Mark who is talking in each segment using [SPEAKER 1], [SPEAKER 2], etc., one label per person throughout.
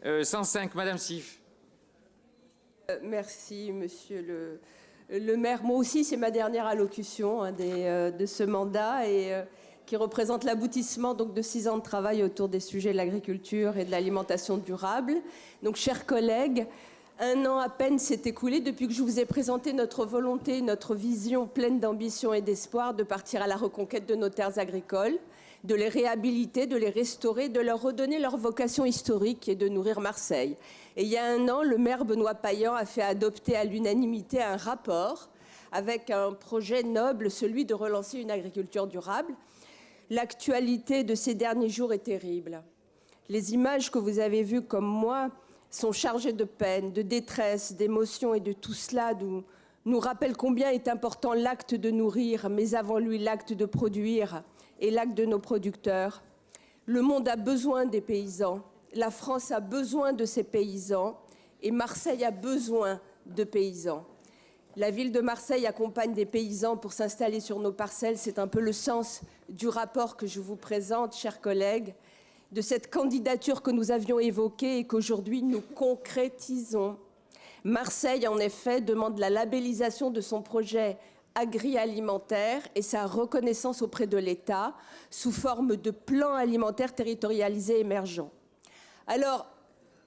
[SPEAKER 1] 105, Madame Sif.
[SPEAKER 2] Merci, monsieur le maire. Moi aussi, c'est ma dernière allocution de ce mandat et qui représente l'aboutissement donc de 6 ans de travail autour des sujets de l'agriculture et de l'alimentation durable. Donc, chers collègues, 1 an à peine s'est écoulé depuis que je vous ai présenté notre volonté, notre vision pleine d'ambition et d'espoir de partir à la reconquête de nos terres agricoles, de les réhabiliter, de les restaurer, de leur redonner leur vocation historique qui est de nourrir Marseille. Et il y a 1 an, le maire Benoît Payan a fait adopter à l'unanimité un rapport avec un projet noble, celui de relancer une agriculture durable. L'actualité de ces derniers jours est terrible. Les images que vous avez vues comme moi sont chargées de peine, de détresse, d'émotion et de tout cela nous rappellent combien est important l'acte de nourrir, mais avant lui l'acte de produire et l'acte de nos producteurs. Le monde a besoin des paysans, la France a besoin de ses paysans et Marseille a besoin de paysans. La ville de Marseille accompagne des paysans pour s'installer sur nos parcelles. C'est un peu le sens du rapport que je vous présente, chers collègues, de cette candidature que nous avions évoquée et qu'aujourd'hui nous concrétisons. Marseille, en effet, demande la labellisation de son projet agri-alimentaire et sa reconnaissance auprès de l'État sous forme de plan alimentaire territorialisé émergent. Alors,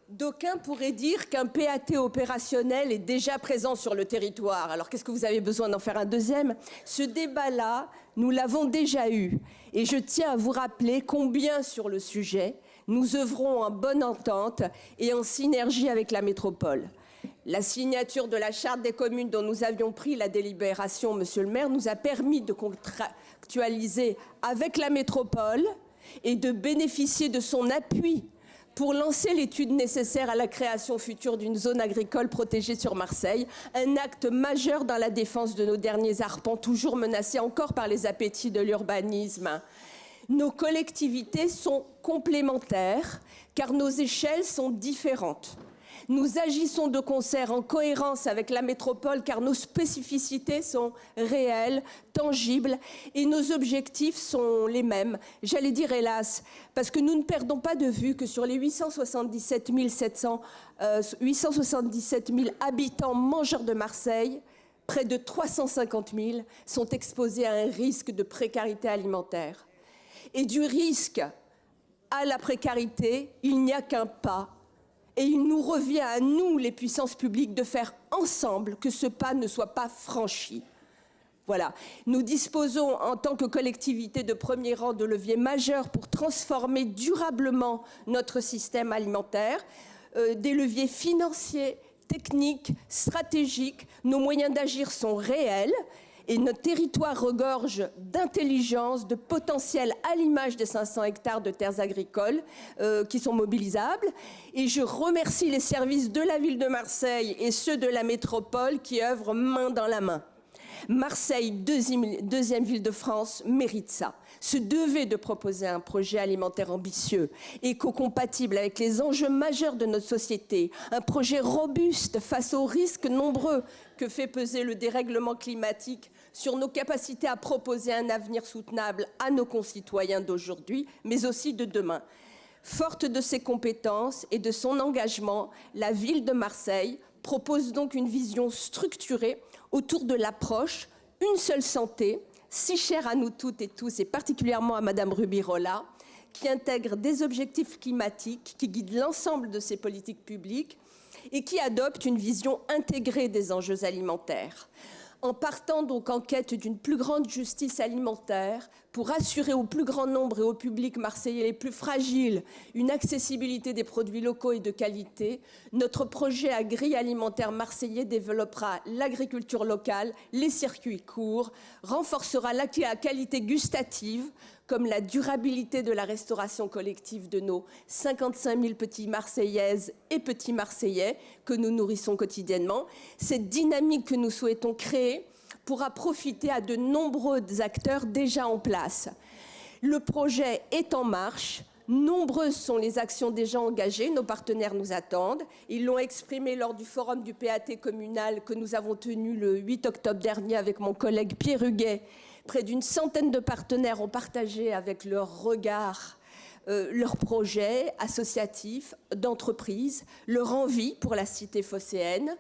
[SPEAKER 2] d'aucuns pourraient dire qu'un PAT opérationnel est déjà présent sur le territoire. Alors, qu'est-ce que vous avez besoin d'en faire un deuxième? Ce débat-là, nous l'avons déjà eu. Et je tiens à vous rappeler combien, sur le sujet, nous œuvrons en bonne entente et en synergie avec la métropole. La signature de la charte des communes dont nous avions pris la délibération, monsieur le maire, nous a permis de contractualiser avec la métropole et de bénéficier de son appui pour lancer l'étude nécessaire à la création future d'une zone agricole protégée sur Marseille, un acte majeur dans la défense de nos derniers arpents, toujours menacés encore par les appétits de l'urbanisme. Nos collectivités sont complémentaires, car nos échelles sont différentes. Nous agissons de concert en cohérence avec la métropole car nos spécificités sont réelles, tangibles et nos objectifs sont les mêmes. J'allais dire hélas, parce que nous ne perdons pas de vue que sur les 877 000 habitants mangeurs de Marseille, près de 350 000 sont exposés à un risque de précarité alimentaire. Et du risque à la précarité, il n'y a qu'un pas. Et il nous revient à nous, les puissances publiques, de faire ensemble que ce pas ne soit pas franchi. Voilà. Nous disposons, en tant que collectivité de premier rang, de leviers majeurs pour transformer durablement notre système alimentaire, des leviers financiers, techniques, stratégiques. Nos moyens d'agir sont réels. Et notre territoire regorge d'intelligence, de potentiel à l'image des 500 hectares de terres agricoles qui sont mobilisables. Et je remercie les services de la ville de Marseille et ceux de la métropole qui œuvrent main dans la main. Marseille, deuxième ville de France, mérite ça. Se devait de proposer un projet alimentaire ambitieux, éco-compatible avec les enjeux majeurs de notre société, un projet robuste face aux risques nombreux que fait peser le dérèglement climatique sur nos capacités à proposer un avenir soutenable à nos concitoyens d'aujourd'hui, mais aussi de demain. Forte de ses compétences et de son engagement, la ville de Marseille propose donc une vision structurée autour de l'approche une seule santé, si chère à nous toutes et tous, et particulièrement à Madame Rubirola, qui intègre des objectifs climatiques, qui guide l'ensemble de ses politiques publiques et qui adopte une vision intégrée des enjeux alimentaires. En partant donc en quête d'une plus grande justice alimentaire pour assurer au plus grand nombre et au public marseillais les plus fragiles une accessibilité des produits locaux et de qualité, notre projet agri-alimentaire marseillais développera l'agriculture locale, les circuits courts, renforcera la qualité gustative comme la durabilité de la restauration collective de nos 55 000 petits Marseillaises et petits Marseillais que nous nourrissons quotidiennement. Cette dynamique que nous souhaitons créer pourra profiter à de nombreux acteurs déjà en place. Le projet est en marche. Nombreuses sont les actions déjà engagées. Nos partenaires nous attendent. Ils l'ont exprimé lors du forum du PAT communal que nous avons tenu le 8 octobre dernier avec mon collègue Pierre Huguet. Près d'une centaine de partenaires ont partagé avec leur regard leurs projets associatifs, d'entreprise, leur envie pour la cité phocéenne,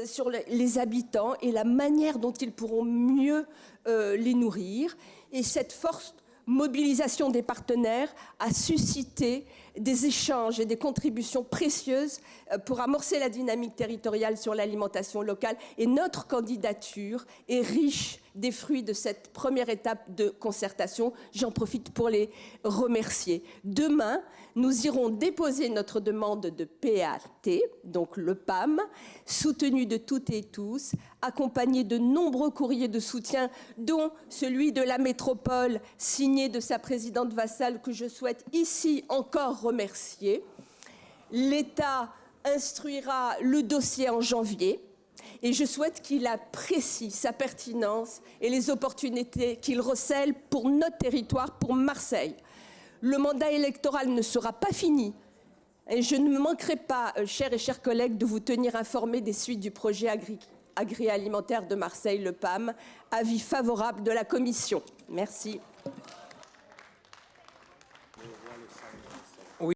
[SPEAKER 2] sur les habitants et la manière dont ils pourront mieux les nourrir. Et cette forte mobilisation des partenaires a suscité des échanges et des contributions précieuses pour amorcer la dynamique territoriale sur l'alimentation locale. Et notre candidature est riche des fruits de cette première étape de concertation. J'en profite pour les remercier. Demain, nous irons déposer notre demande de PAT, donc le PAM, soutenu de toutes et tous, accompagné de nombreux courriers de soutien, dont celui de la métropole, signé de sa présidente Vassal, que je souhaite ici encore remercier. L'État instruira le dossier en janvier. Et je souhaite qu'il apprécie sa pertinence et les opportunités qu'il recèle pour notre territoire, pour Marseille. Le mandat électoral ne sera pas fini. Et je ne me manquerai pas, chers et chers collègues, de vous tenir informés des suites du projet agroalimentaire de Marseille, le PAM. Avis favorable de la Commission. Merci.